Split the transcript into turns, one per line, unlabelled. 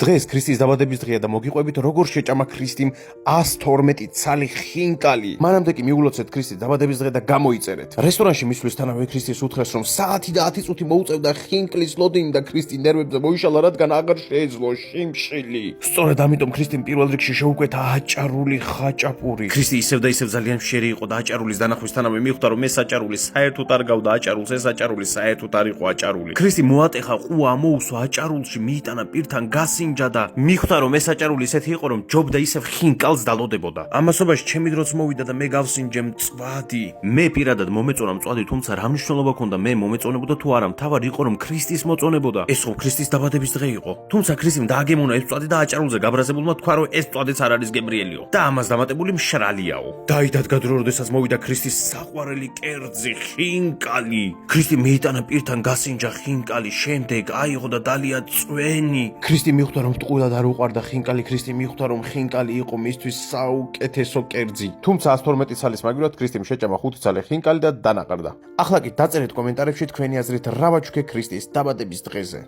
დღეს ქრისტის დაბადების დღეა და მოგიყვებით როგორ შეჭამა ქრისტიმ 112 ცალი ხინკალი. მანამდე კი მიულოცეთ ქრისტის დაბადების დღე და გამოიწერეთ. რესტორანში მისვლისთანავე ქრისტეს უთხრეს რომ საათი და 10 წუთი მოუწევდა ხინკლის ლოდინი და ქრისტი ნერვებზე მოიშალა რადგან აღარ შეეძლო შიმშილი. სწორედ ამიტომ ქრისტიმ პირველ რიგში შეუკვეთა აჭარული ხაჭაპური. ქრისტი ისევ და ისევ ძალიან მშერი იყო და აჭარულის დანახვისთანავე მიხვდა რომ ეს აჭარული საერთოდ არ გავდა აჭარულს, ეს აჭარული საერთოდ არ იყო აჭარული. ქრისტი მოატეხა ყუა ამოუსვა აჭარულში, მიიტანა პირთან გასინჯა და მიხვდა რომ ეს აჭარული ისეთი იყო რომ ჯობდა ისევ ხინკალს დალოდებოდა. ამასობაში ჩემი დროც მოვიდა და მე გავსინჯე მწვადი. მე პირადად მომეწონა მწვადი, თუმცა რა მნიშვნელობა ქონდა მე მომეწონებოდა თუ არა, მთავარი იყო რომ ქრისტის მოწონებოდა. ეს ხო ქრისტის დაბადების დღე იყო. თუმცა ქრისტიმ დააგემონა ეს მწვადი და აჭარულზე გაბრაზებულმა თქვა რომ ეს მწვადიც არ არის გემრიელიო და ამას დამატებული მშრალიაო. დაიდადგა დრო, როდესაც მოვიდა ქრისტის საყვარელი კერძი ხინკალი. ქრისტი მიიტანა პირთან გასინჯა ხინკალი, შემდეგ აიღო და დალია წვენი. ქრისტი მიხვდა რომ ტყუილად არ უყვარდა ხინკალი, ქრისტი მიხვდა რომ ხინკალი იყო მისთვის საუკეთესო კერძი. თუმცა 112 ცალის მაგივრად ქრისტიმ შეჭამა 5 ცალი ხინკალი და დანაყრდა. ახლა კი დაწერეთ კომენტარებში თქვენი აზრით რა ვაჩვქე ქრისტის დაბადების დღეზე.